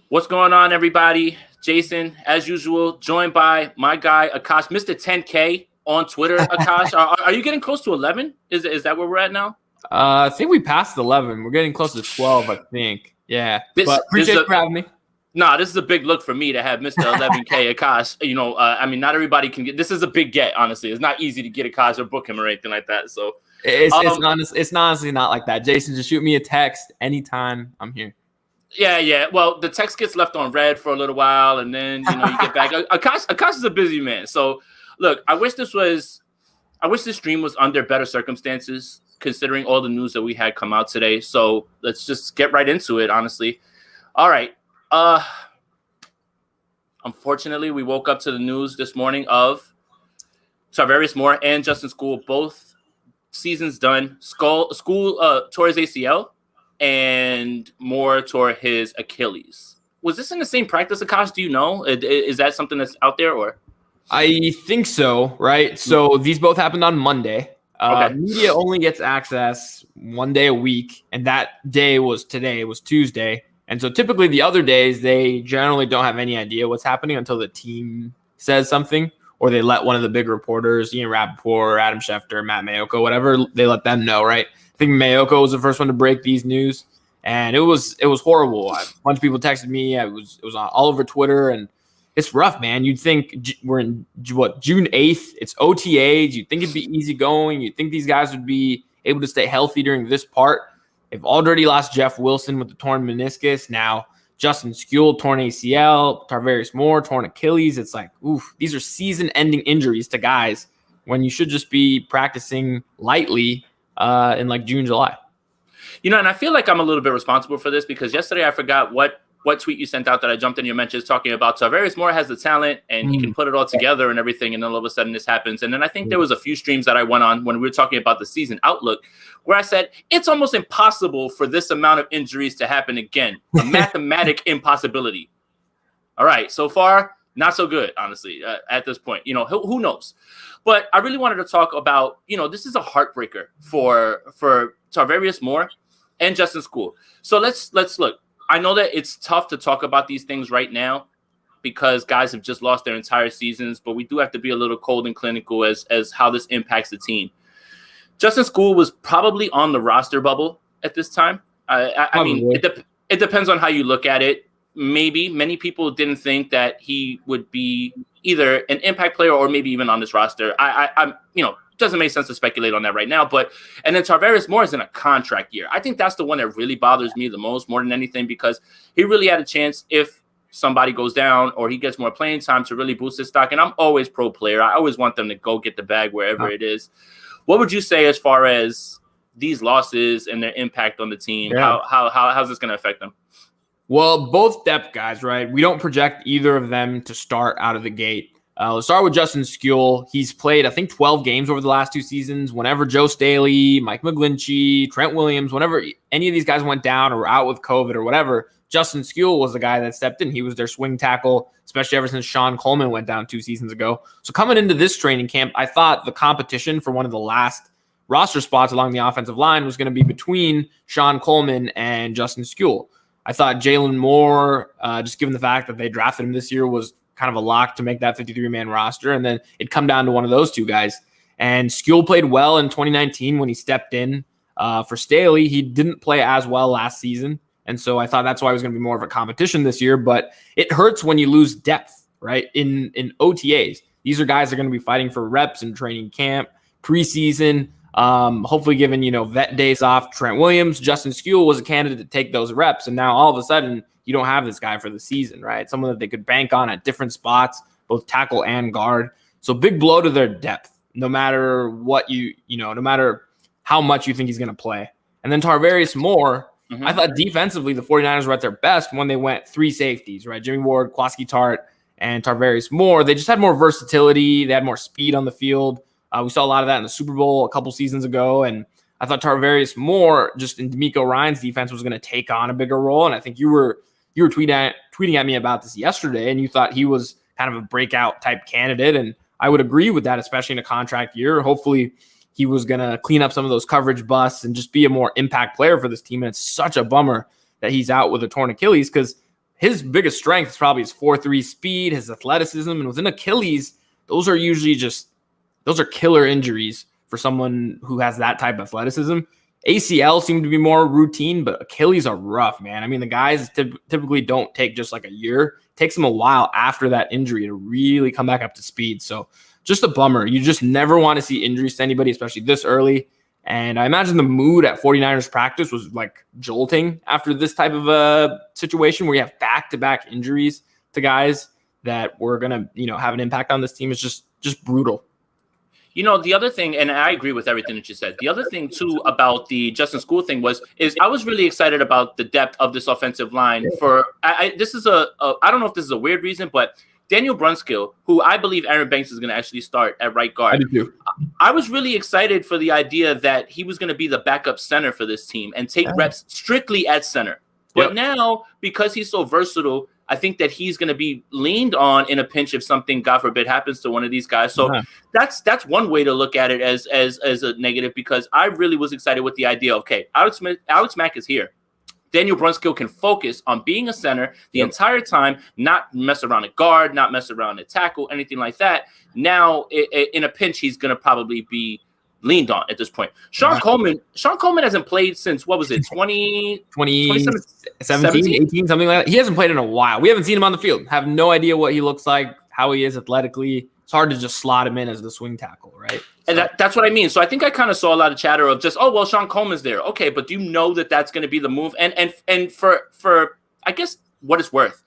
What's going on, everybody? Jason, as usual, joined by my guy Akash, Mr. 10K on Twitter. Akash, are you getting close to 11? Is that where we're at now? I think we passed 11. We're getting close to 12, I think. Yeah, but appreciate you for having me. Nah, this is a big look for me to have Mr. 11K Akash. Not everybody can get. This is a big get, honestly. It's not easy to get Akash or book him or anything like that. So it's honestly not like that. Jason, just shoot me a text anytime. I'm here. Yeah. Well, the text gets left on red for a little while, and then you get back. Akash is a busy man. So look, I wish this stream was under better circumstances, considering all the news that we had come out today. So let's just get right into it, honestly. All right. Unfortunately, we woke up to the news this morning of Tarvarius Moore and Justin Skule, both seasons done. Skule tore his ACL, and Moore tore his Achilles. Was this in the same practice, Akash? Do you know? Is that something that's out there, or? I think so, right? So these both happened on Monday. Okay. Media only gets access one day a week, and that day was today. It was Tuesday. And so typically the other days, they generally don't have any idea what's happening until the team says something, or they let one of the big reporters, Ian Rappaport, Adam Schefter, Matt Mayoko, whatever, they let them know, right? I think Mayoko was the first one to break these news, and it was horrible. A bunch of people texted me. It was all over Twitter, and it's rough, man. You'd think we're in, June 8th? It's OTAs. You'd think it'd be easy going. You'd think these guys would be able to stay healthy during this part. They've already lost Jeff Wilson with the torn meniscus. Now, Justin Skule, torn ACL. Tarvarius Moore, torn Achilles. It's like, oof, these are season-ending injuries to guys when you should just be practicing lightly in like June, July. And I feel like I'm a little bit responsible for this because yesterday I forgot what tweet you sent out that I jumped in your mentions talking about Tarvarius Moore has the talent and he can put it all together and everything, and then all of a sudden this happens. And then I think there was a few streams that I went on when we were talking about the season outlook where I said it's almost impossible for this amount of injuries to happen again. A mathematic impossibility. All right, so far, not so good, honestly, at this point. Who knows? But I really wanted to talk about, this is a heartbreaker for Tarvarius Moore and Justin Skule. So let's look. I know that it's tough to talk about these things right now because guys have just lost their entire seasons, but we do have to be a little cold and clinical as how this impacts the team. Justin Skule was probably on the roster bubble at this time. I mean, it depends on how you look at it. Maybe many people didn't think that he would be either an impact player or maybe even on this roster. I'm doesn't make sense to speculate on that right now. And then Tarvarius Moore is in a contract year. I think that's the one that really bothers me the most, more than anything, because he really had a chance if somebody goes down or he gets more playing time to really boost his stock. And I'm always pro player. I always want them to go get the bag wherever it is. What would you say as far as these losses and their impact on the team? Yeah. How's this going to affect them? Well, both depth guys, right? We don't project either of them to start out of the gate. Let's start with Justin Skule. He's played, I think, 12 games over the last two seasons. Whenever Joe Staley, Mike McGlinchey, Trent Williams, whenever any of these guys went down or were out with COVID or whatever, Justin Skule was the guy that stepped in. He was their swing tackle, especially ever since Sean Coleman went down 2 seasons ago. So coming into this training camp, I thought the competition for one of the last roster spots along the offensive line was going to be between Sean Coleman and Justin Skule. I thought Jalen Moore, just given the fact that they drafted him this year, was kind of a lock to make that 53-man roster. And then it'd come down to one of those two guys. And Skule played well in 2019 when he stepped in for Staley. He didn't play as well last season. And so I thought that's why it was going to be more of a competition this year. But it hurts when you lose depth, right? In OTAs. These are guys that are going to be fighting for reps in training camp, preseason, hopefully given, vet days off. Trent Williams, Justin Skule was a candidate to take those reps. And now all of a sudden, you don't have this guy for the season, right? Someone that they could bank on at different spots, both tackle and guard. So big blow to their depth, no matter what no matter how much you think he's going to play. And then Tarvarius Moore, I thought defensively the 49ers were at their best when they went 3 safeties, right? Jimmy Ward, Kwaski Tart, and Tarvarius Moore. They just had more versatility. They had more speed on the field. We saw a lot of that in the Super Bowl a couple seasons ago, and I thought Tarvarius Moore, just in D'Amico Ryan's defense, was going to take on a bigger role. And I think you were tweeting at me about this yesterday, and you thought he was kind of a breakout type candidate. And I would agree with that, especially in a contract year. Hopefully he was going to clean up some of those coverage busts and just be a more impact player for this team. And it's such a bummer that he's out with a torn Achilles because his biggest strength is probably his 4.3 speed, his athleticism, and with an Achilles, those are usually those are killer injuries for someone who has that type of athleticism. ACL seem to be more routine, but Achilles are rough, man. I mean, the guys typically don't take just like a year. It takes them a while after that injury to really come back up to speed. So just a bummer. You just never want to see injuries to anybody, especially this early. And I imagine the mood at 49ers practice was like jolting after this type of a situation where you have back-to-back injuries to guys that were going to, have an impact on this team. Is just brutal. The other thing, and I agree with everything that you said. The other thing too about the Justin Skule thing is I was really excited about the depth of this offensive line. This is I don't know if this is a weird reason, but Daniel Brunskill, who I believe Aaron Banks is going to actually start at right guard. I do too. I was really excited for the idea that he was going to be the backup center for this team and take reps strictly at center. But now, because he's so versatile, I think that he's going to be leaned on in a pinch if something, God forbid, happens to one of these guys. So that's one way to look at it as a negative, because I really was excited with the idea. Okay, Alex Mack is here. Daniel Brunskill can focus on being a center the entire time, not mess around at guard, not mess around at tackle, anything like that. Now, in a pinch, he's going to probably be leaned on at this point. Sean Coleman hasn't played since, what was it, 2017, 18, something like that. He hasn't played in a while. We haven't seen him on the field. Have no idea what he looks like, how he is athletically. It's hard to just slot him in as the swing tackle, right? And that's what I mean. So I think I kind of saw a lot of chatter of just, Sean Coleman's there. Okay, but do you know that that's going to be the move? And for I guess what it's worth,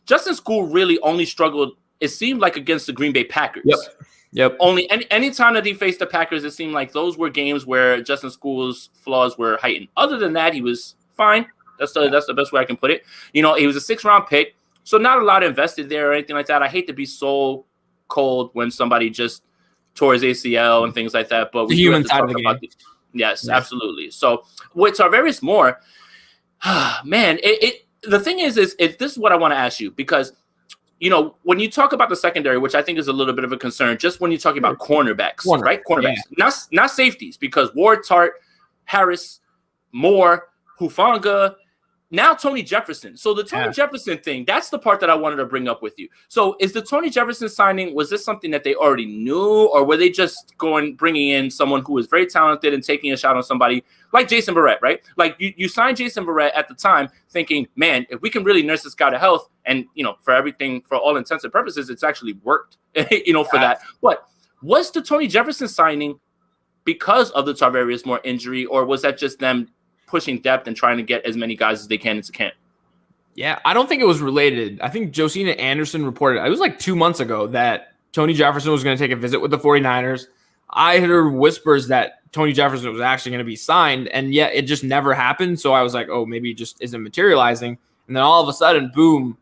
Justin Skule really only struggled, it seemed like, against the Green Bay Packers. Yep. Only any time that he faced the Packers, it seemed like those were games where Justin Skule's flaws were heightened. Other than that, he was fine. That's the best way I can put it. He was a 6th-round pick, so not a lot invested there or anything like that. I hate to be so cold when somebody just tore his ACL and things like that, but we human side of the game. Yes, absolutely. So with Tarvarius Moore, man, the thing is this is what I want to ask you, because when you talk about the secondary, which I think is a little bit of a concern, just when you're talking about cornerbacks, right? Cornerbacks, not safeties, because Ward, Tart, Harris, Moore, Hufanga, now Tony Jefferson. So the Tony Jefferson thing, that's the part that I wanted to bring up with you. So is the Tony Jefferson signing, was this something that they already knew, or were they just bringing in someone who was very talented and taking a shot on somebody like Jason Verrett, right? Like you signed Jason Verrett at the time thinking, man, if we can really nurse this guy to health, and, for everything, for all intents and purposes, it's actually worked, for that. But was the Tony Jefferson signing because of the Tarvarius Moore injury, or was that just them pushing depth and trying to get as many guys as they can into camp? Yeah, I don't think it was related. I think Josina Anderson reported, it was like 2 months ago, that Tony Jefferson was going to take a visit with the 49ers. I heard whispers that Tony Jefferson was actually going to be signed, and yet it just never happened. So I was like, maybe it just isn't materializing. And then all of a sudden, boom,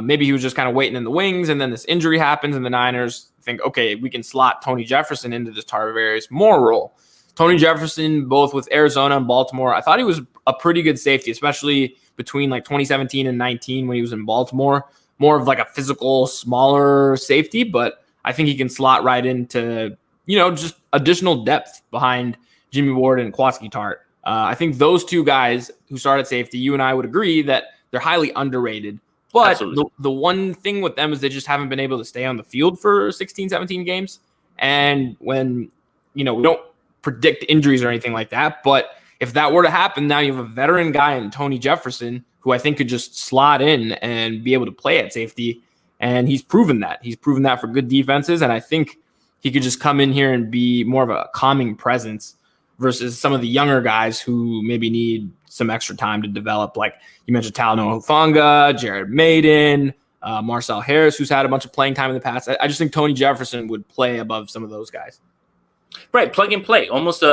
maybe he was just kind of waiting in the wings, and then this injury happens, and the Niners think, okay, we can slot Tony Jefferson into this Tarvarius Moore role. Tony Jefferson, both with Arizona and Baltimore, I thought he was a pretty good safety, especially between like 2017 and 19 when he was in Baltimore. More of like a physical, smaller safety, but I think he can slot right into, just additional depth behind Jimmy Ward and Kwaski Tart. I think those two guys who start at safety, you and I would agree that they're highly underrated. But the one thing with them is they just haven't been able to stay on the field for 16, 17 games. And when, we don't predict injuries or anything like that, but if that were to happen, now you have a veteran guy in Tony Jefferson who I think could just slot in and be able to play at safety. And he's proven that. He's proven that for good defenses. And I think he could just come in here and be more of a calming presence versus some of the younger guys who maybe need some extra time to develop. Like you mentioned, Talanoa Hufanga, Jared Maiden, Marcel Harris, who's had a bunch of playing time in the past. I just think Tony Jefferson would play above some of those guys. Right, plug and play, almost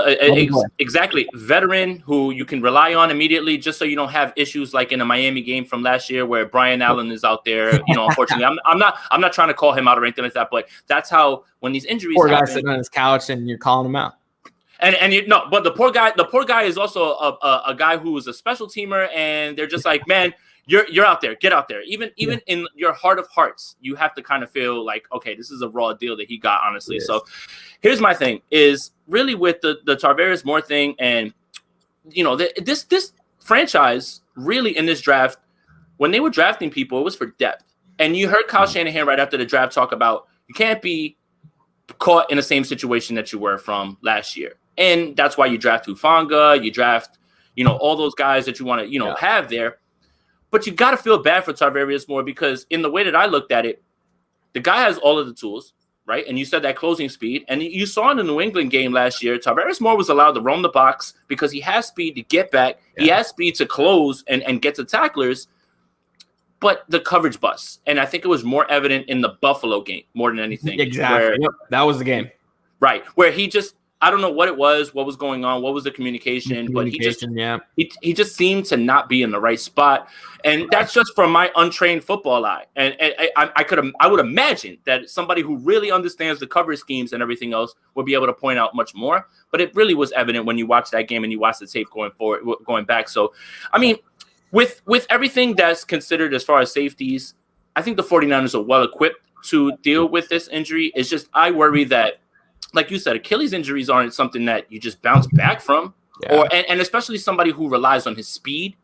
exactly. Veteran who you can rely on immediately, just so you don't have issues like in a Miami game from last year where Brian Allen is out there. Unfortunately, I'm not trying to call him out or anything like that, but that's how when these injuries poor happen, guy sitting on his couch and you're calling him out. But the poor guy is also a guy who is a special teamer, and they're just like, man, you're out there, get out there. Even in your heart of hearts, you have to kind of feel like, okay, this is a raw deal that he got, honestly. Yes. So here's my thing is really with the Tarvarius Moore thing, and this franchise really in this draft when they were drafting people, it was for depth. And you heard Kyle Shanahan right after the draft talk about you can't be caught in the same situation that you were from last year. And that's why you draft Hufanga, you draft, all those guys that you want to, have there. But you got to feel bad for Tarvarius Moore because in the way that I looked at it, the guy has all of the tools, right? And you said that closing speed. And you saw in the New England game last year, Tarvarius Moore was allowed to roam the box because he has speed to get back. Yeah. He has speed to close and get to tacklers. But the coverage busts. And I think it was more evident in the Buffalo game more than anything. Exactly. Yep. That was the game. Right. Where he just, I don't know what it was, what was going on, what was the communication, but he just seemed to not be in the right spot. And that's just from my untrained football eye. And I would imagine that somebody who really understands the coverage schemes and everything else would be able to point out much more. But it really was evident when you watch that game and you watch the tape going back. So, I mean, with everything that's considered as far as safeties, I think the 49ers are well equipped to deal with this injury. It's just I worry that, like you said, Achilles injuries aren't something that you just bounce back from, and especially somebody who relies on his speed.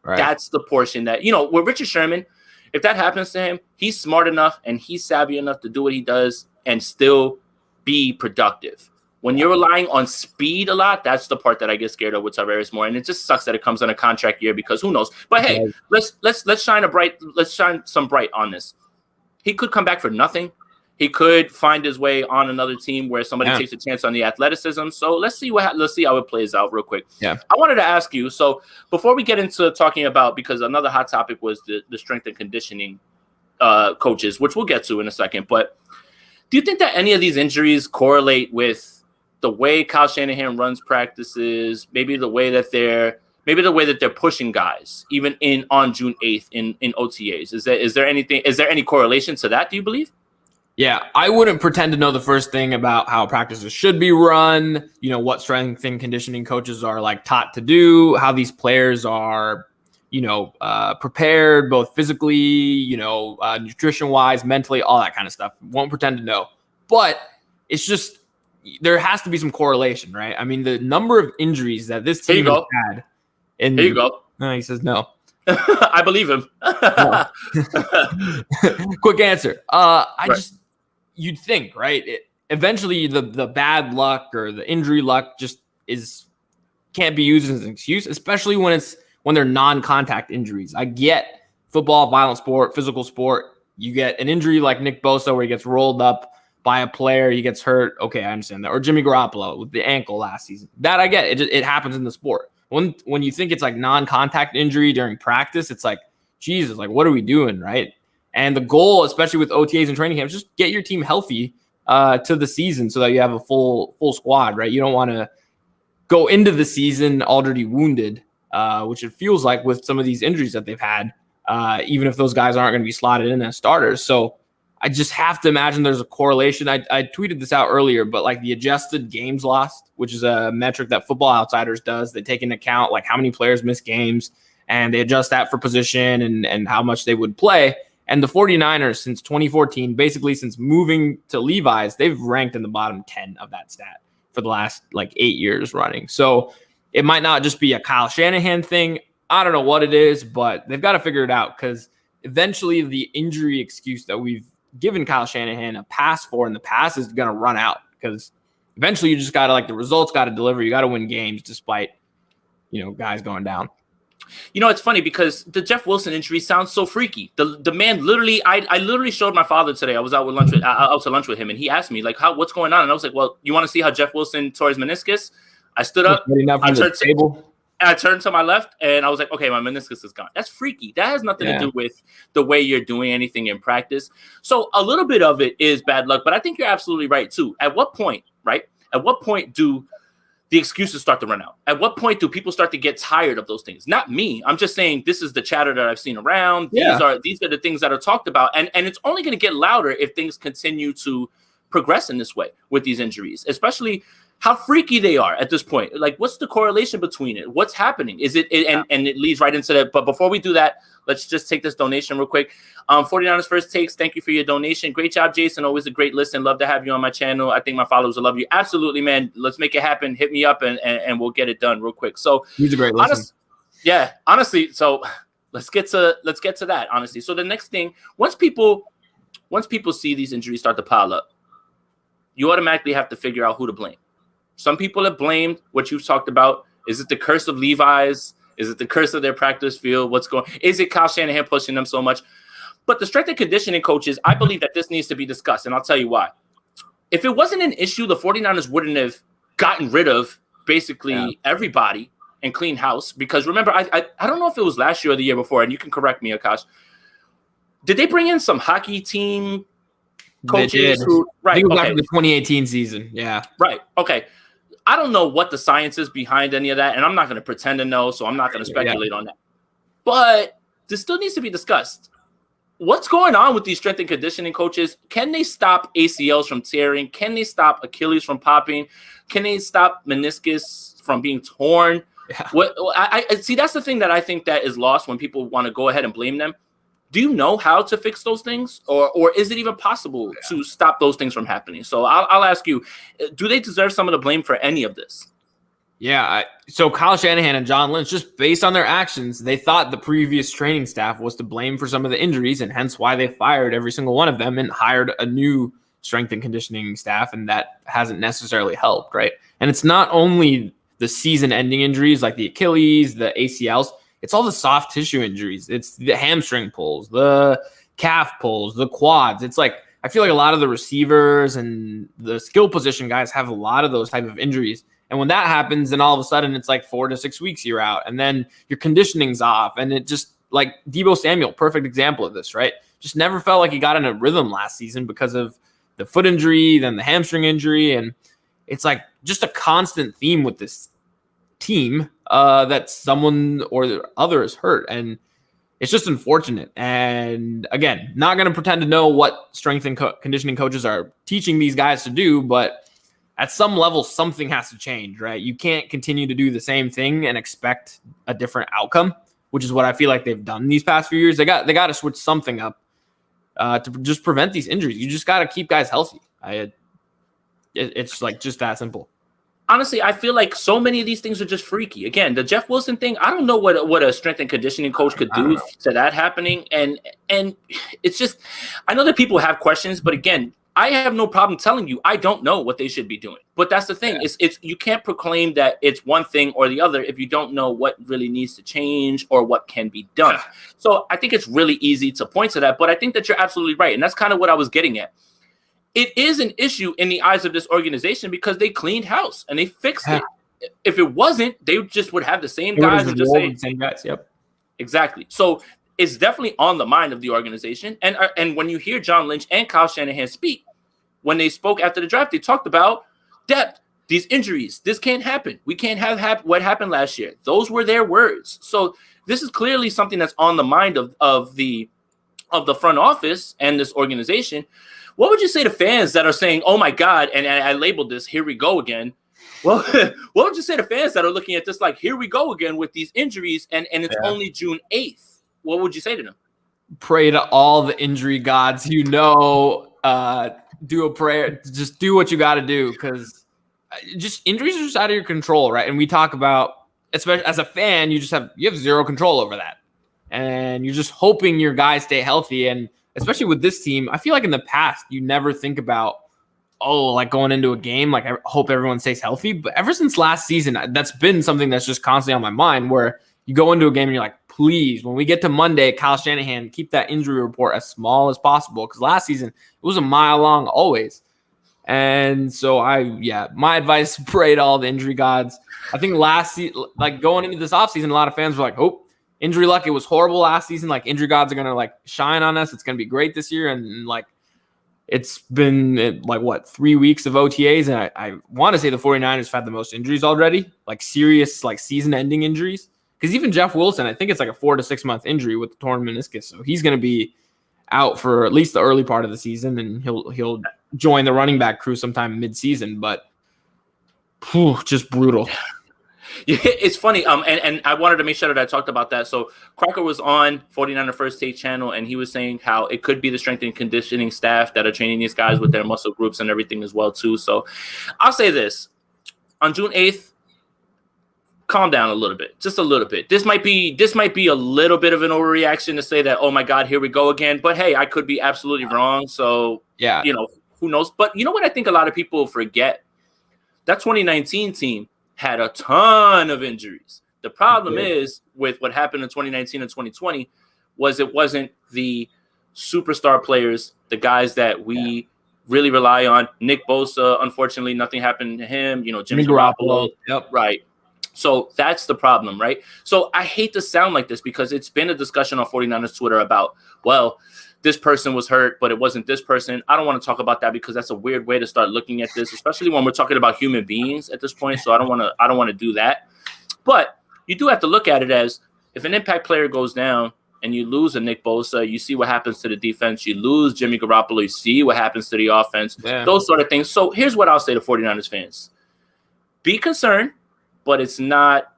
Right. That's the portion that, with Richard Sherman, if that happens to him, he's smart enough and he's savvy enough to do what he does and still be productive. When you're relying on speed a lot, that's the part that I get scared of with Tarvarius Moore, and it just sucks that it comes on a contract year because who knows? But hey, let's shine some bright on this. He could come back for nothing. He could find his way on another team where somebody takes a chance on the athleticism. So let's see how it plays out real quick. Yeah, I wanted to ask you. So before we get into talking about, because another hot topic was the strength and conditioning coaches, which we'll get to in a second. But do you think that any of these injuries correlate with the way Kyle Shanahan runs practices, maybe the way that they're pushing guys, even on June 8th in OTAs? Is there any correlation to that, do you believe? Yeah, I wouldn't pretend to know the first thing about how practices should be run, what strength and conditioning coaches are taught to do, how these players are, prepared both physically, nutrition wise, mentally, all that kind of stuff. Won't pretend to know, but it's just, there has to be some correlation, right? I mean, the number of injuries that this team has had. Here you go. No, he says no. I believe him. Quick answer. You'd think, right? Eventually, the bad luck or the injury luck just can't be used as an excuse, especially when they're non-contact injuries. I get football, violent sport, physical sport. You get an injury like Nick Bosa where he gets rolled up by a player, he gets hurt. Okay, I understand that. Or Jimmy Garoppolo with the ankle last season. That I get. It happens in the sport. When you think it's non-contact injury during practice, it's Jesus, what are we doing, right? And the goal, especially with OTAs and training camps, just get your team healthy to the season so that you have a full squad, right? You don't want to go into the season already wounded, which it feels like with some of these injuries that they've had, even if those guys aren't going to be slotted in as starters. So I just have to imagine there's a correlation. I tweeted this out earlier, but the adjusted games lost, which is a metric that Football Outsiders does. They take into account how many players miss games, and they adjust that for position and how much they would play. And the 49ers, since 2014, basically since moving to Levi's, they've ranked in the bottom 10 of that stat for the last 8 years running. So it might not just be a Kyle Shanahan thing. I don't know what it is, but they've got to figure it out because eventually the injury excuse that we've given Kyle Shanahan a pass for in the past is going to run out because eventually you just got to the results got to deliver. You got to win games despite, guys going down. It's funny because the Jeff Wilson injury sounds so freaky. The man literally, I literally showed my father today. I was out to lunch with him and he asked me what's going on? And I was like, well, you want to see how Jeff Wilson tore his meniscus? I stood up, I turned to my left and I was like, okay, my meniscus is gone. That's freaky. That has nothing to do with the way you're doing anything in practice. So a little bit of it is bad luck, but I think you're absolutely right too. At what point, right? At what point do the excuses start to run out? At what point do people start to get tired of those things? Not me. I'm just saying this is the chatter that I've seen around. These are the things that are talked about. And it's only going to get louder if things continue to progress in this way with these injuries, especially how freaky they are at this point. What's the correlation between it? What's happening? Is it and it leads right into that. But before we do that, let's just take this donation real quick. 49ers First Takes, thank you for your donation. Great job, Jason. Always a great listen. Love to have you on my channel. I think my followers will love you. Absolutely, man. Let's make it happen. Hit me up and we'll get it done real quick. So he's a great listen. Honestly, so Let's get to that, honestly. So the next thing, once people see these injuries start to pile up, you automatically have to figure out who to blame. Some people have blamed what you've talked about. Is it the curse of Levi's? Is it the curse of their practice field? Is it Kyle Shanahan pushing them so much? But the strength and conditioning coaches, I believe that this needs to be discussed, and I'll tell you why. If it wasn't an issue, the 49ers wouldn't have gotten rid of basically everybody and clean house. Because remember, I don't know if it was last year or the year before, and you can correct me, Akash. Did they bring in some hockey team coaches? They did. Right. I think it was after the 2018 season. Yeah. Right. Okay. I don't know what the science is behind any of that, and I'm not going to pretend to know, so I'm not going to speculate on that. But this still needs to be discussed. What's going on with these strength and conditioning coaches? Can they stop ACLs from tearing? Can they stop Achilles from popping? Can they stop meniscus from being torn? Yeah. I see. That's the thing that I think that is lost when people want to go ahead and blame them. Do you know how to fix those things, or is it even possible to stop those things from happening? So I'll ask you: do they deserve some of the blame for any of this? Yeah. So Kyle Shanahan and John Lynch, just based on their actions, they thought the previous training staff was to blame for some of the injuries, and hence why they fired every single one of them and hired a new strength and conditioning staff, and that hasn't necessarily helped, right? And it's not only the season-ending injuries like the Achilles, the ACLs. It's all the soft tissue injuries. It's the hamstring pulls, the calf pulls, the quads. It's like, I feel like a lot of the receivers and the skill position guys have a lot of those type of injuries. And when that happens, then all of a sudden it's like 4 to 6 weeks you're out. And then your conditioning's off. And it just, like Deebo Samuel, perfect example of this, right? Just never felt like he got in a rhythm last season because of the foot injury, then the hamstring injury. And it's like just a constant theme with this team that someone or the other is hurt, and it's just unfortunate. And again, not going to pretend to know what strength and conditioning coaches are teaching these guys to do, but at some level something has to change, right? You can't continue to do the same thing and expect a different outcome, which is what I feel like they've done these past few years. They got to switch something up to just prevent these injuries. You just got to keep guys healthy. It's like just that simple. Honestly, I feel like so many of these things are just freaky. Again, the Jeff Wilson thing, I don't know what a strength and conditioning coach could do to that happening. And it's just, I know that people have questions, but again, I have no problem telling you I don't know what they should be doing. But that's the thing. Yeah. It's you can't proclaim that it's one thing or the other if you don't know what really needs to change or what can be done. Yeah. So I think it's really easy to point to that, but I think that you're absolutely right. And that's kind of what I was getting at. It is an issue in the eyes of this organization because they cleaned house and they fixed it. If it wasn't, they just would have the same guys and just say, same guys. Yep. Exactly. So it's definitely on the mind of the organization. And when you hear John Lynch and Kyle Shanahan speak, when they spoke after the draft, they talked about depth, these injuries. This can't happen. We can't have what happened last year. Those were their words. So this is clearly something that's on the mind of the front office and this organization. What would you say to fans that are saying, oh, my God, and I labeled this, here we go again. Well, what would you say to fans that are looking at this like, here we go again with these injuries, and it's only June 8th? What would you say to them? Pray to all the injury gods. Do a prayer. Just do what you got to do, because just injuries are just out of your control, right? And we talk about, especially as a fan, you have zero control over that. And you're just hoping your guys stay healthy. And especially with this team, I feel like in the past, you never think about, like going into a game, like I hope everyone stays healthy. But ever since last season, that's been something that's just constantly on my mind, where you go into a game and you're like, please, when we get to Monday, Kyle Shanahan, keep that injury report as small as possible. Because last season, it was a mile long always. And so my advice, pray to all the injury gods. I think last season, like going into this offseason, a lot of fans were like, injury luck, it was horrible last season. Like, injury gods are going to like shine on us. It's going to be great this year. And like, it's been like 3 weeks of OTAs. And I want to say the 49ers have had the most injuries already, like serious, like season ending injuries. Because even Jeff Wilson, I think it's like a 4 to 6 month injury with the torn meniscus. So he's going to be out for at least the early part of the season, and he'll join the running back crew sometime mid-season. But just brutal. Yeah, it's funny. And I wanted to make sure that I talked about that. So Crocker was on 49er First Take channel, and he was saying how it could be the strength and conditioning staff that are training these guys with their muscle groups and everything as well too. So I'll say this: on June 8th, calm down a little bit, just a little bit. This might be a little bit of an overreaction to say that, oh my God, here we go again. But hey, I could be absolutely wrong. So yeah, who knows? But you know what I think a lot of people forget? That 2019 team had a ton of injuries. The problem is with what happened in 2019 and 2020 was it wasn't the superstar players, the guys that we really rely on. Nick Bosa, unfortunately, nothing happened to him. Jimmy Garoppolo. Yep. Right. So that's the problem, right? So I hate to sound like this because it's been a discussion on 49ers Twitter about, well, this person was hurt, but it wasn't this person. I don't want to talk about that because that's a weird way to start looking at this, especially when we're talking about human beings at this point. So I don't want to do that. But you do have to look at it as if an impact player goes down and you lose a Nick Bosa, you see what happens to the defense. You lose Jimmy Garoppolo, you see what happens to the offense, those sort of things. So here's what I'll say to 49ers fans. Be concerned, but it's not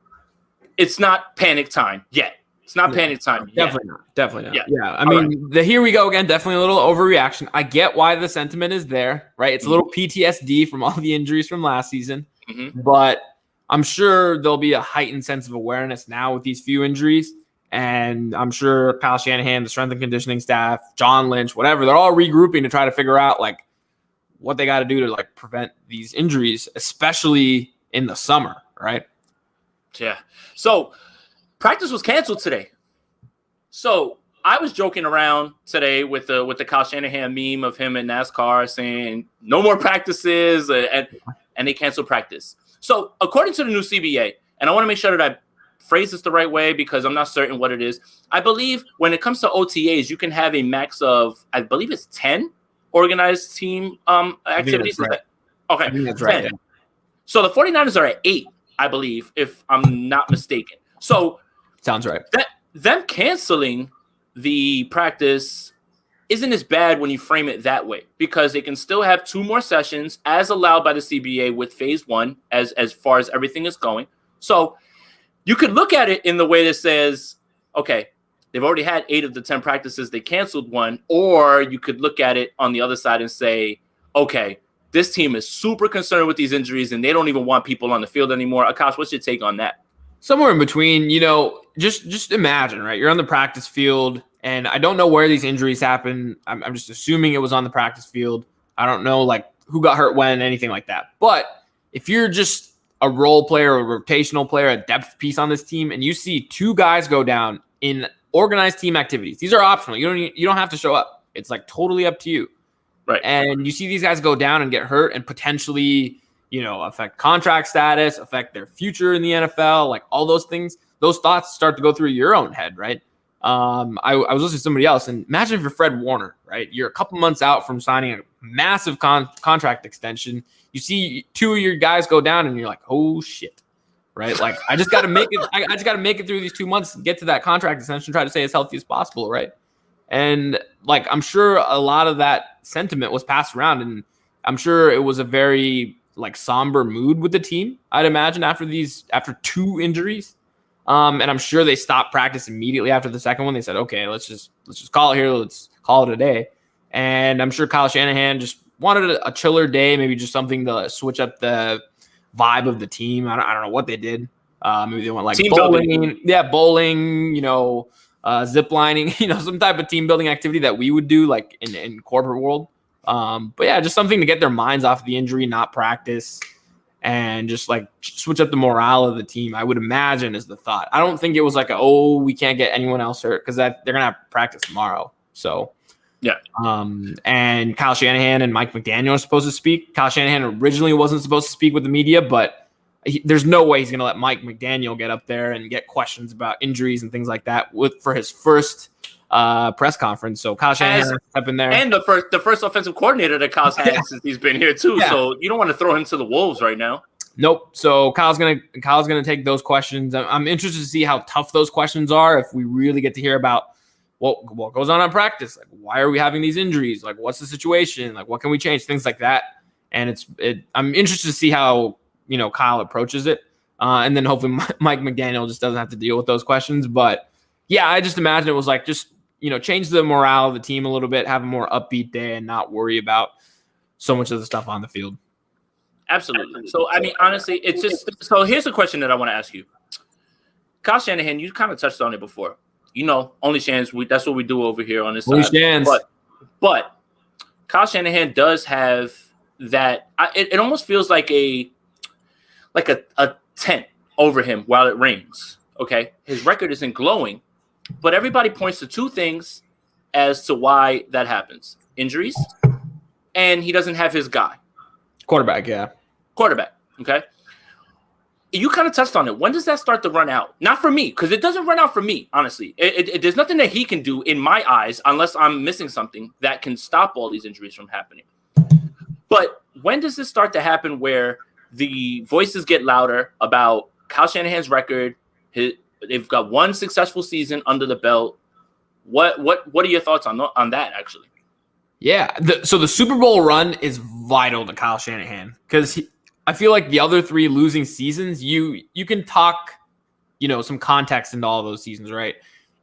panic time yet. It's not panic time yet. Definitely not. Yeah. I mean, here we go again, definitely a little overreaction. I get why the sentiment is there, right? It's a little PTSD from all the injuries from last season, but I'm sure there'll be a heightened sense of awareness now with these few injuries. And I'm sure Kyle Shanahan, the strength and conditioning staff, John Lynch, whatever, they're all regrouping to try to figure out like what they got to do to like prevent these injuries, especially in the summer, right? Yeah. So practice was canceled today. So I was joking around today with the Kyle Shanahan meme of him in NASCAR saying no more practices and they canceled practice. So according to the new CBA, and I want to make sure that I phrase this the right way because I'm not certain what it is. I believe when it comes to OTAs, you can have a max of, I believe it's 10 organized team activities. Right. Okay. I think that's right. Yeah. So the 49ers are at 8, I believe, if I'm not mistaken. So sounds right. Them canceling the practice isn't as bad when you frame it that way because they can still have 2 more sessions as allowed by the CBA with phase 1 as far as everything is going. So you could look at it in the way that says, okay, they've already had 8 of the 10 practices. They canceled 1. Or you could look at it on the other side and say, okay, this team is super concerned with these injuries and they don't even want people on the field anymore. Akash, what's your take on that? Somewhere in between, just imagine, right? You're on the practice field, and I don't know where these injuries happen. I'm just assuming it was on the practice field. I don't know, like, who got hurt when, anything like that. But if you're just a role player, a rotational player, a depth piece on this team, and you see 2 guys go down in organized team activities, these are optional. You don't have to show up. It's like totally up to you. Right. And you see these guys go down and get hurt and potentially, affect contract status, affect their future in the NFL, like all those things, those thoughts start to go through your own head, right? I was listening to somebody else, and imagine if you're Fred Warner, right? You're a couple months out from signing a massive contract extension. You see 2 of your guys go down, and you're like, "Oh shit!" Right? Like, I just got to make it. I just got to make it through these 2 months, get to that contract extension, try to stay as healthy as possible, right? And like, I'm sure a lot of that sentiment was passed around, and I'm sure it was a very like somber mood with the team. I'd imagine after 2 injuries. And I'm sure they stopped practice immediately after the second one. They said, okay, let's just call it here. Let's call it a day. And I'm sure Kyle Shanahan just wanted a chiller day, maybe just something to switch up the vibe of the team. I don't know what they did. Maybe they went like team bowling. Building. Yeah, bowling, zip lining, some type of team building activity that we would do like in corporate world. But yeah, just something to get their minds off the injury, not practice. And just like switch up the morale of the team, I would imagine is the thought. I don't think it was like, we can't get anyone else hurt because they're going to have practice tomorrow. So, yeah. And Kyle Shanahan and Mike McDaniel are supposed to speak. Kyle Shanahan originally wasn't supposed to speak with the media, but there's no way he's going to let Mike McDaniel get up there and get questions about injuries and things like that for his first press conference. So Kyle Shanahan up in there, and the first offensive coordinator that Kyle's had since he's been here too. Yeah. So you don't want to throw him to the wolves right now. Nope. So Kyle's gonna take those questions. I'm interested to see how tough those questions are. If we really get to hear about what goes on in practice, like why are we having these injuries? Like what's the situation? Like what can we change? Things like that. And I'm interested to see how Kyle approaches it, and then hopefully Mike McDaniel just doesn't have to deal with those questions. But yeah, I just imagine it was like just change the morale of the team a little bit, have a more upbeat day, and not worry about so much of the stuff on the field. Absolutely. So, I mean, honestly, it's just – so here's a question that I want to ask you. Kyle Shanahan, you kind of touched on it before. Only Shans, that's what we do over here on this Only side. Shans. But Kyle Shanahan does have that. It almost feels like a tent over him while it rains. Okay, his record isn't glowing, but everybody points to two things as to why that happens: injuries, and he doesn't have his guy. Quarterback, yeah. Quarterback. Okay. You kind of touched on it. When does that start to run out? Not for me, because it doesn't run out for me, honestly. There's nothing that he can do in my eyes, unless I'm missing something, that can stop all these injuries from happening. But when does this start to happen where the voices get louder about Kyle Shanahan's record? They've got one successful season under the belt. What are your thoughts on that, actually? Yeah, so the Super Bowl run is vital to Kyle Shanahan because I feel like the other three losing seasons, you can talk, some context into all those seasons, right?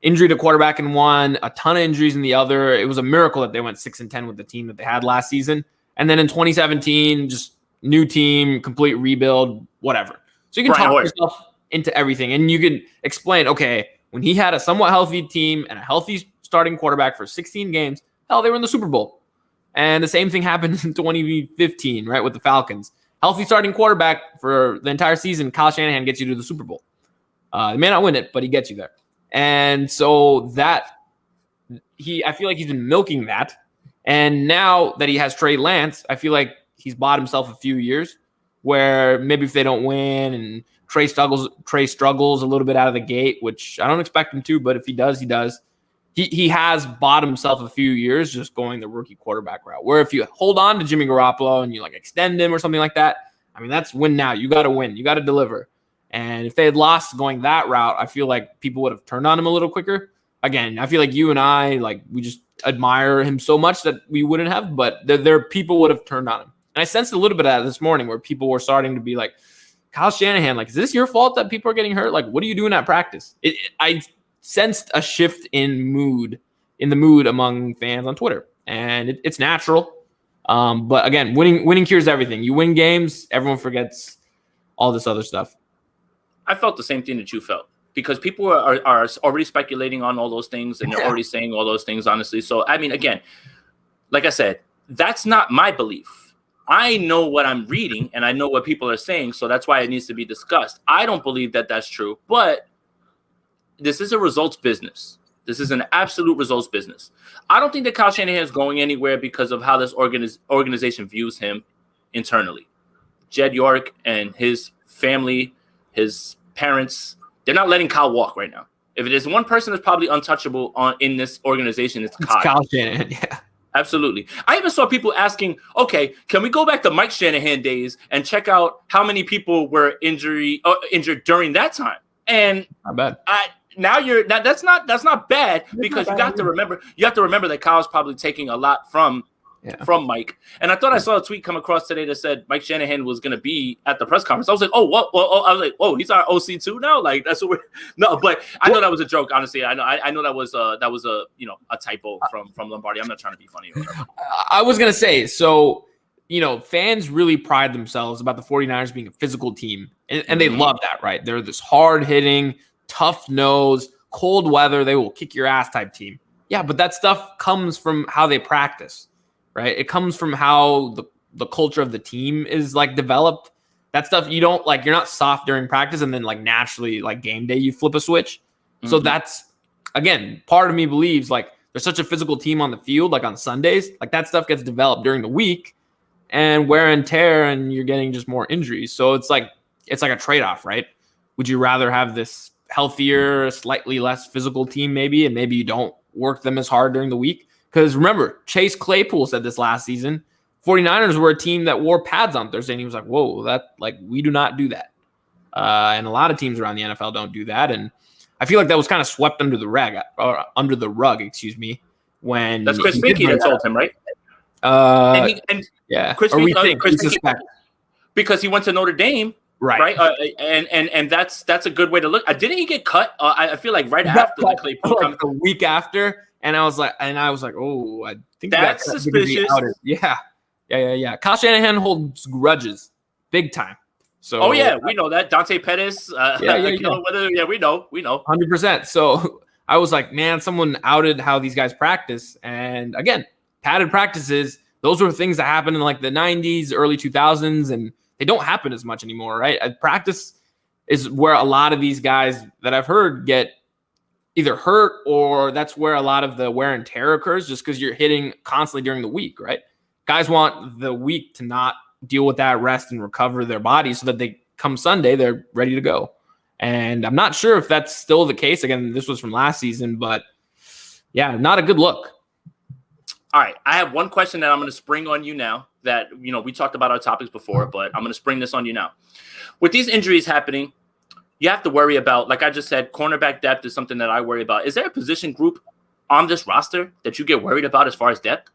Injury to quarterback in one, a ton of injuries in the other. It was a miracle that they went 6-10 with the team that they had last season. And then in 2017, just new team, complete rebuild, whatever. So you can talk yourself into everything and you can explain, okay, when he had a somewhat healthy team and a healthy starting quarterback for 16 games, hell, they were in the Super Bowl. And the same thing happened in 2015, right, with the Falcons. Healthy starting quarterback for the entire season, Kyle Shanahan gets you to the Super Bowl. He may not win it, but he gets you there. And so I feel like he's been milking that. And now that he has Trey Lance, I feel like he's bought himself a few years where maybe if they don't win and Trey struggles a little bit out of the gate, which I don't expect him to, but if he does, he does. He has bought himself a few years just going the rookie quarterback route. Where if you hold on to Jimmy Garoppolo and you extend him or something like that, I mean, that's win now. You got to win. You got to deliver. And if they had lost going that route, I feel like people would have turned on him a little quicker. Again, I feel like you and I, we just admire him so much that we wouldn't have, but there people would have turned on him. And I sensed a little bit of that this morning where people were starting to be like, Kyle Shanahan, is this your fault that people are getting hurt? What are you doing at practice? I sensed a shift in the mood among fans on Twitter, and it's natural. But again, winning cures everything. You win games, everyone forgets all this other stuff. I felt the same thing that you felt because people are already speculating on all those things and they're already saying all those things, honestly. So, I mean, again, like I said, that's not my belief. I know what I'm reading and I know what people are saying, so that's why it needs to be discussed. I don't believe that that's true, but this is a results business. This is an absolute results business. I don't think that Kyle Shanahan is going anywhere because of how this organization views him internally. Jed York and his family, his parents, they're not letting Kyle walk right now. If it is one person that's probably untouchable in this organization, it's Kyle Shanahan, yeah. Absolutely. I even saw people asking, okay, can we go back to Mike Shanahan days and check out how many people were injured during that time? And not bad. That's not bad because you have to remember that Kyle's probably taking a lot from Mike. And I thought I saw a tweet come across today that said Mike Shanahan was going to be at the press conference. I was like, oh, what? I was like, oh, he's our OC too now. That's what we're no, but I know that was a joke. Honestly, I know that was a typo from Lombardi. I'm not trying to be funny. I was going to say, so fans really pride themselves about the 49ers being a physical team, and they love that, right? They're this hard hitting, tough nose, cold weather, they will kick your ass type team. Yeah, but that stuff comes from how they practice, right? It comes from how the culture of the team is developed. That stuff you don't you're not soft during practice and then naturally game day you flip a switch. Mm-hmm. So that's, again, part of me believes there's such a physical team on the field, on Sundays, that stuff gets developed during the week and wear and tear and you're getting just more injuries. So it's like a trade-off, right? Would you rather have this healthier, slightly less physical team maybe, and maybe you don't work them as hard during the week? Because remember, Chase Claypool said this last season, 49ers were a team that wore pads on Thursday, and he was like, whoa, that we do not do that. And a lot of teams around the NFL don't do that. And I feel like that was kind of swept under the rug, excuse me. When that's Chris Finke that told him, right? Yeah. Chris Finke, because he went to Notre Dame. Right. And that's a good way to look. Didn't he get cut? I feel like right after the Claypool, the week after, and I was like, oh, I think that's suspicious. Yeah. Kyle Shanahan holds grudges, big time. So, oh yeah, we know that Dante Pettis. Yeah, we know. 100%. So I was like, man, someone outed how these guys practice. And again, padded practices, those were things that happened in like the 90s, early 2000s, and they don't happen as much anymore, right? Practice is where a lot of these guys that I've heard get either hurt, or that's where a lot of the wear and tear occurs, just because you're hitting constantly during the week, right? Guys want the week to not deal with that, rest and recover their body so that they come Sunday, they're ready to go. And I'm not sure if that's still the case. Again, this was from last season, but yeah, not a good look. All right. I have one question that I'm going to spring on you now that, we talked about our topics before, but I'm going to spring this on you now. With these injuries happening, you have to worry about, like I just said, cornerback depth is something that I worry about. Is there a position group on this roster that you get worried about as far as depth?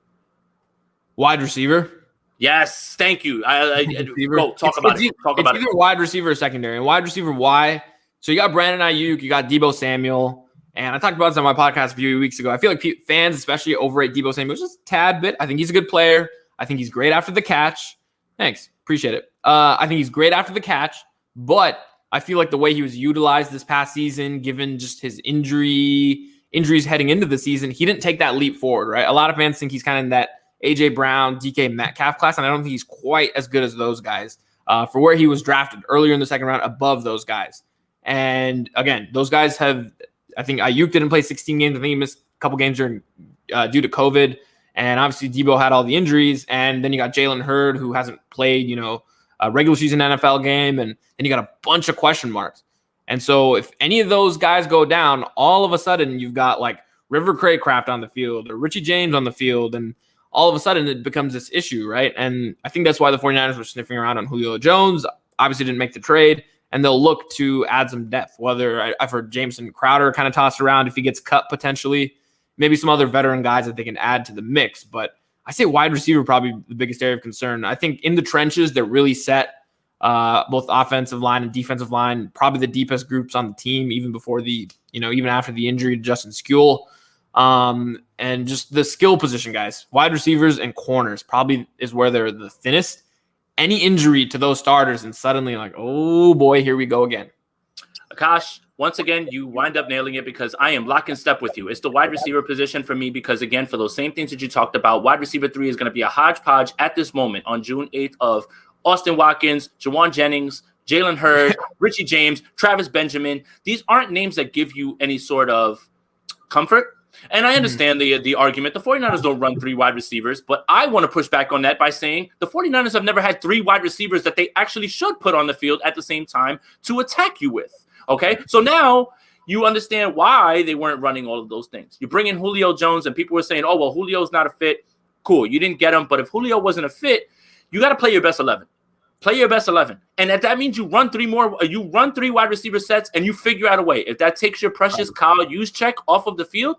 Wide receiver. Yes, thank you. Go talk about it. It's either wide receiver or secondary. And wide receiver, why? So you got Brandon Ayuk, you got Deebo Samuel, and I talked about this on my podcast a few weeks ago. I feel like fans especially overrate Deebo Samuel just a tad bit. I think he's a good player. I think he's great after the catch. Thanks, appreciate it. I think he's great after the catch, but I feel like the way he was utilized this past season, given just his injuries heading into the season, he didn't take that leap forward, right? A lot of fans think he's kind of in that A.J. Brown, DK Metcalf class, and I don't think he's quite as good as those guys for where he was drafted earlier in the second round above those guys. And again, those guys have, I think Ayuk didn't play 16 games. I think he missed a couple games during due to COVID. And obviously Deebo had all the injuries. And then you got Jalen Hurd, who hasn't played, a regular season NFL game. And then you got a bunch of question marks. And so if any of those guys go down, all of a sudden you've got like River Craycraft on the field or Richie James on the field. And all of a sudden it becomes this issue, right? And I think that's why the 49ers were sniffing around on Julio Jones. Obviously didn't make the trade. And they'll look to add some depth, whether I've heard Jameson Crowder kind of tossed around if he gets cut potentially, maybe some other veteran guys that they can add to the mix. But I say wide receiver probably the biggest area of concern. I think in the trenches, they're really set, both offensive line and defensive line, probably the deepest groups on the team, even before even after the injury to Justin Skule. And just the skill position guys, wide receivers and corners probably is where they're the thinnest. Any injury to those starters and suddenly like, oh boy, here we go again. Akash, once again, you wind up nailing it because I am lock and step with you. It's the wide receiver position for me because, again, for those same things that you talked about, wide receiver 3 is going to be a hodgepodge at this moment on June 8th of Austin Watkins, Jawan Jennings, Jalen Hurd, Richie James, Travis Benjamin. These aren't names that give you any sort of comfort. And I understand the argument. The 49ers don't run 3 wide receivers, but I want to push back on that by saying the 49ers have never had 3 wide receivers that they actually should put on the field at the same time to attack you with. Okay, so now you understand why they weren't running all of those things. You bring in Julio Jones, and people were saying, oh, well, Julio's not a fit. Cool, you didn't get him. But if Julio wasn't a fit, you got to play your best 11. Play your best 11. And if that means you run 3 wide receiver sets, and you figure out a way. If that takes your precious Kyle Juszczyk off of the field,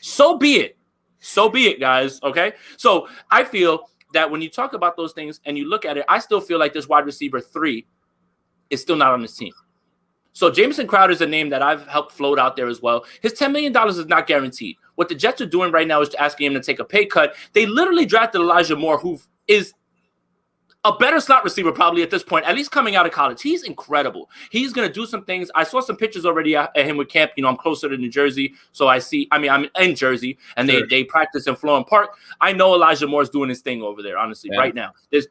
so be it. So be it, guys. Okay. So I feel that when you talk about those things and you look at it, I still feel like this wide receiver 3 is still not on this team. So Jamison Crowder is a name that I've helped float out there as well. His $10 million is not guaranteed. What the Jets are doing right now is asking him to take a pay cut. They literally drafted Elijah Moore, who is a better slot receiver probably at this point, at least coming out of college. He's incredible. He's going to do some things. I saw some pictures already at him with camp. I'm closer to New Jersey, so I'm in Jersey, and they practice in Florham Park. I know Elijah Moore's doing his thing over there, honestly, right now. There's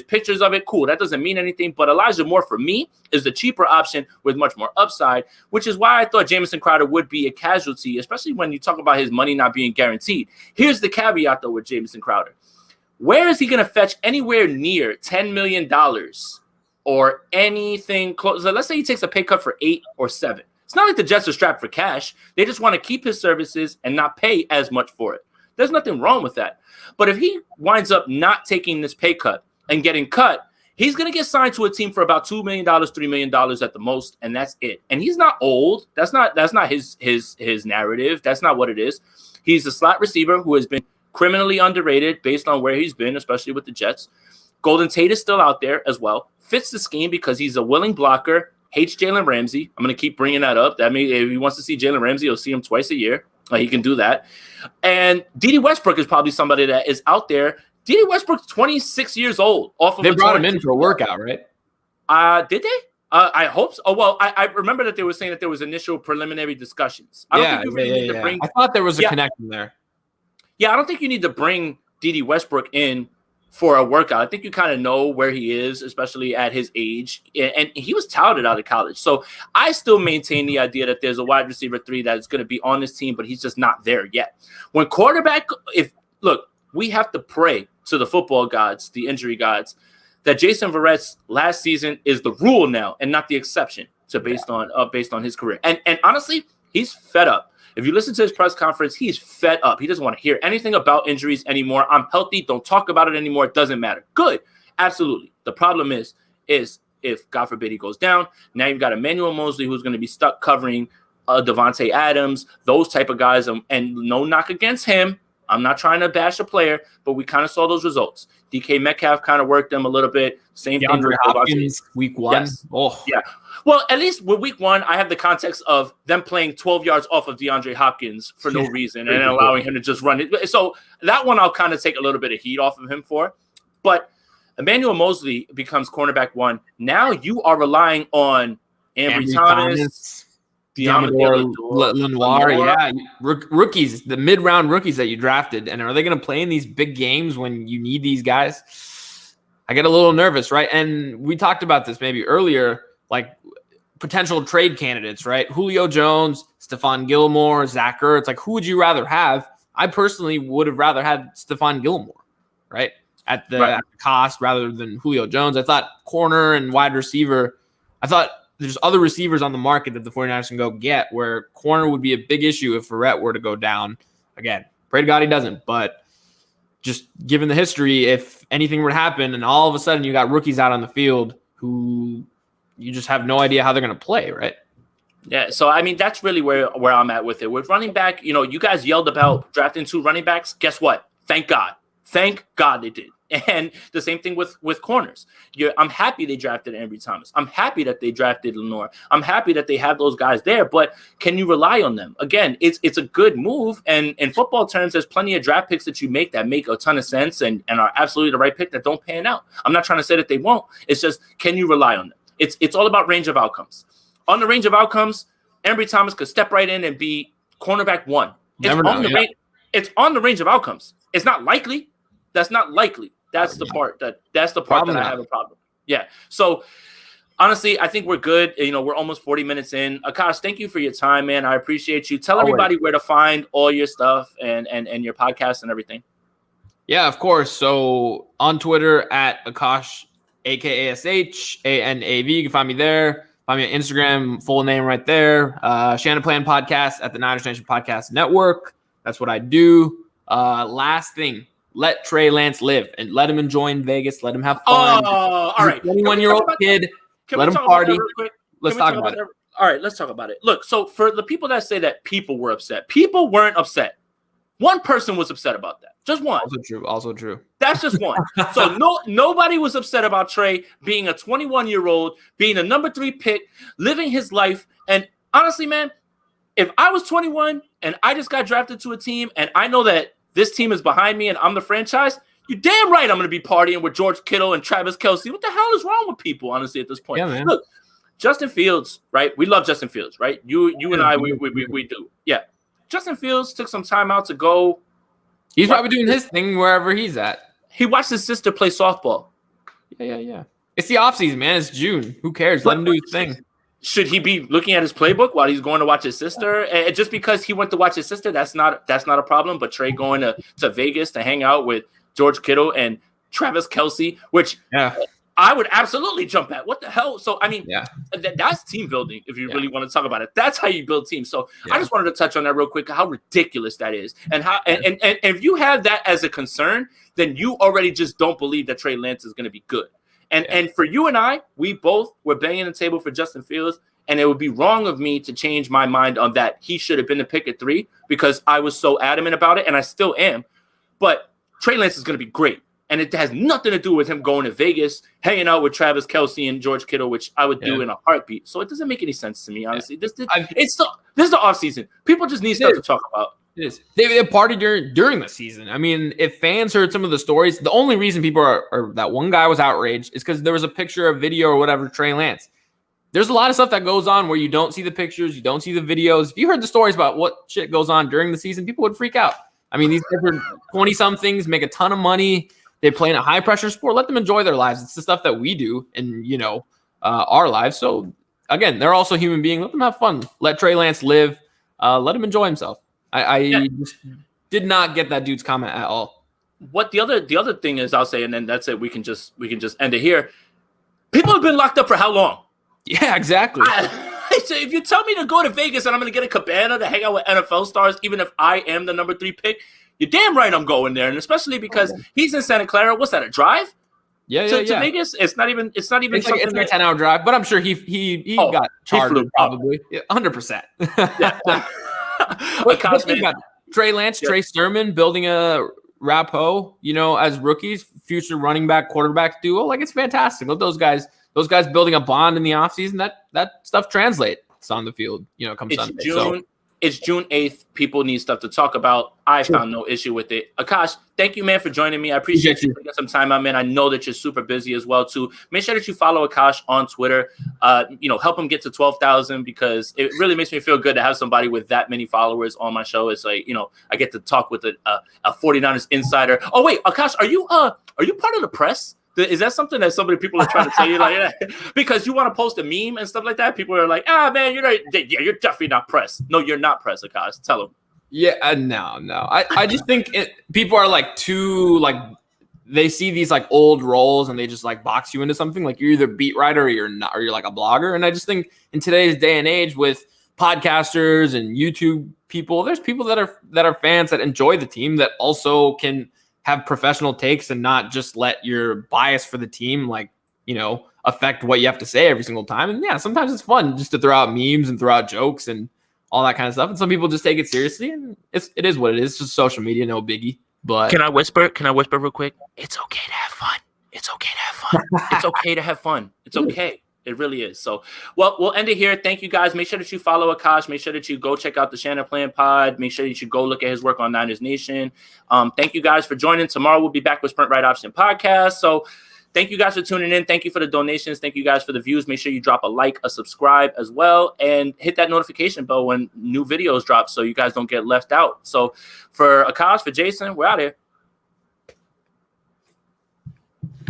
pictures of it. Cool. That doesn't mean anything, but Elijah Moore, for me, is the cheaper option with much more upside, which is why I thought Jamison Crowder would be a casualty, especially when you talk about his money not being guaranteed. Here's the caveat, though, with Jamison Crowder. Where is he going to fetch anywhere near $10 million or anything close? So let's say he takes a pay cut for 8 or 7. It's not like the Jets are strapped for cash. They just want to keep his services and not pay as much for it. There's nothing wrong with that. But if he winds up not taking this pay cut and getting cut, he's going to get signed to a team for about $2 million, $3 million at the most, and that's it. And he's not old. That's not his narrative. That's not what it is. He's a slot receiver who has been criminally underrated based on where he's been, especially with the Jets. Golden Tate is still out there as well. Fits the scheme because he's a willing blocker, hates Jalen Ramsey. I'm going to keep bringing that up. That means if he wants to see Jalen Ramsey, he'll see him twice a year. He can do that. And D.D. Westbrook is probably somebody that is out there. D.D. Westbrook's 26 years old. They brought him in for a workout, right? Did they? I hope so. Oh, well, I remember that they were saying that there was initial preliminary discussions. I don't think you really need to bring. I thought there was a connection there. Yeah, I don't think you need to bring D.D. Westbrook in for a workout. I think you kind of know where he is, especially at his age. And he was touted out of college. So I still maintain the idea that there's a wide receiver 3 that is going to be on this team, but he's just not there yet. When quarterback, we have to pray to the football gods, the injury gods, that Jason Verrett's last season is the rule now and not the exception based on his career. And honestly, he's fed up. If you listen to his press conference, he's fed up. He doesn't want to hear anything about injuries anymore. I'm healthy. Don't talk about it anymore. It doesn't matter. Good. Absolutely. The problem is if, God forbid, he goes down, now you've got Emmanuel Mosley who's going to be stuck covering Devontae Adams, those type of guys. And no knock against him. I'm not trying to bash a player, but we kind of saw those results. DK Metcalf kind of worked them a little bit. Same thing with Hopkins, week 1. Yes. Oh, yeah. Well, at least with week 1, I have the context of them playing 12 yards off of DeAndre Hopkins for no reason and allowing him to just run it. So that one I'll kind of take a little bit of heat off of him for. But Emmanuel Mosley becomes cornerback 1. Now you are relying on Ambry Thomas, Lenoir, rookies, the mid-round rookies that you drafted. And are they going to play in these big games when you need these guys? I get a little nervous, right? And we talked about this maybe earlier, like potential trade candidates, right? Julio Jones, Stephon Gilmore, Zach Ertz. Like, who would you rather have? I personally would have rather had Stephon Gilmore, right? At the cost rather than Julio Jones. I thought corner and wide receiver, I thought there's other receivers on the market that the 49ers can go get where corner would be a big issue if Verrett were to go down. Again, pray to God he doesn't, but just given the history, if anything were to happen and all of a sudden you got rookies out on the field who you just have no idea how they're going to play, right? Yeah, so I mean, that's really where I'm at with it. With running back, you guys yelled about drafting 2 running backs. Guess what? Thank God. Thank God they did. And the same thing with corners. I'm happy they drafted Ambry Thomas. I'm happy that they drafted Lenoir. I'm happy that they have those guys there, but can you rely on them? Again, it's a good move. And in football terms, there's plenty of draft picks that you make that make a ton of sense and are absolutely the right pick that don't pan out. I'm not trying to say that they won't. It's just, can you rely on them? It's all about range of outcomes. On the range of outcomes, Ambry Thomas could step right in and be cornerback 1. It's on the range of outcomes. It's not likely. That's not likely. That's the part that I have a problem. Yeah. So honestly, I think we're good. We're almost 40 minutes in. Akash, thank you for your time, man. I appreciate you. Tell everybody where to find all your stuff and your podcast and everything. Yeah, of course. So on Twitter at Akash, AKASHANAV. You can find me there. Find me on Instagram, full name right there. Shannon Plan Podcast at the Niners Nation Podcast Network. That's what I do. Last thing. Let Trey Lance live and let him enjoy Vegas. Let him have fun. Oh, all right. 21-year-old kid. Let him party. Let's talk about it. All right, let's talk about it. Look, so for the people that say that people were upset, people weren't upset. One person was upset about that. Just one. Also true. That's just one. So nobody was upset about Trey being a 21-year-old, being a number 3 pick, living his life. And honestly, man, if I was 21 and I just got drafted to a team and I know that this team is behind me and I'm the franchise, you're damn right I'm going to be partying with George Kittle and Travis Kelce. What the hell is wrong with people, honestly, at this point? Yeah, man. Look, Justin Fields, right? We love Justin Fields, right? You and I, we do. Yeah. Justin Fields took some time out to go. He's probably doing his thing wherever he's at. He watched his sister play softball. Yeah. It's the offseason, man. It's June. Who cares? Let him do his thing. Should he be looking at his playbook while he's going to watch his sister? And just because he went to watch his sister, that's not a problem. But Trey going to Vegas to hang out with George Kittle and Travis Kelce, which I would absolutely jump at. What the hell? So, I mean, that's team building if you really want to talk about it. That's how you build teams. So I just wanted to touch on that real quick, how ridiculous that is. And how and if you have that as a concern, then you already just don't believe that Trey Lance is going to be good. And for you and I, we both were banging the table for Justin Fields, and it would be wrong of me to change my mind on that. He should have been the pick at 3 because I was so adamant about it, and I still am. But Trey Lance is going to be great, and it has nothing to do with him going to Vegas, hanging out with Travis Kelce and George Kittle, which I would do in a heartbeat. So it doesn't make any sense to me, honestly. This is the offseason. People just need stuff to talk about. It is. They partied during the season. I mean, if fans heard some of the stories, the only reason people are that one guy was outraged is because there was a picture, a video, or whatever, Trey Lance. There's a lot of stuff that goes on where you don't see the pictures, you don't see the videos. If you heard the stories about what shit goes on during the season, people would freak out. I mean, these guys are 20-somethings, make a ton of money. They play in a high-pressure sport. Let them enjoy their lives. It's the stuff that we do in, our lives. So, again, they're also human beings. Let them have fun. Let Trey Lance live. Let him enjoy himself. I just did not get that dude's comment at all. What the other thing is, I'll say, and then that's it. We can just end it here. People have been locked up for how long? Yeah, exactly. So if you tell me to go to Vegas and I'm going to get a cabana to hang out with NFL stars, even if I am the number 3 pick, you're damn right I'm going there, and especially because he's in Santa Clara. What's that? A drive? Yeah. To Vegas, it's not even. It's like a 10-hour drive, but I'm sure he got charged probably 100%. Yeah. Trey Lance, Trey Sermon building a rapport, as rookies, future running back quarterback duo. Like, it's fantastic. Let those guys building a bond in the offseason, that stuff translates on the field, come Sunday. It's June 8th. People need stuff to talk about. I found no issue with it. Akash, thank you, man, for joining me. I appreciate you taking some time out, man. I know that you're super busy as well, too. Make sure that you follow Akash on Twitter. Help him get to 12,000 because it really makes me feel good to have somebody with that many followers on my show. It's like, I get to talk with a 49ers insider. Oh, wait, Akash, are you part of the press? Is that something that people are trying to tell you, because you want to post a meme and stuff like that? People are like, man, you're definitely not press. No, you're not press, Akash. Tell them. Yeah, no. I just think people are too they see these old roles and they just box you into something. Like, you're either beat writer or you're not, or you're a blogger. And I just think in today's day and age with podcasters and YouTube people, there's people that are fans that enjoy the team that also can have professional takes and not just let your bias for the team, affect what you have to say every single time. And yeah, sometimes it's fun just to throw out memes and throw out jokes and all that kind of stuff. And some people just take it seriously, and it is what it is. It's just social media, no biggie. But Can I whisper real quick? It's okay to have fun. It's okay to have fun. It's okay to have fun. It's okay. It really is. So, well, we'll end it here. Thank you, guys. Make sure that you follow Akash. Make sure that you go check out the Shannon Plan Pod. Make sure that you go look at his work on Niners Nation. Thank you, guys, for joining. Tomorrow we'll be back with Sprint Right Option Podcast. So thank you guys for tuning in. Thank you for the donations. Thank you guys for the views. Make sure you drop a like, a subscribe as well, and hit that notification bell when new videos drop so you guys don't get left out. So for Akash, for Jason, we're out here.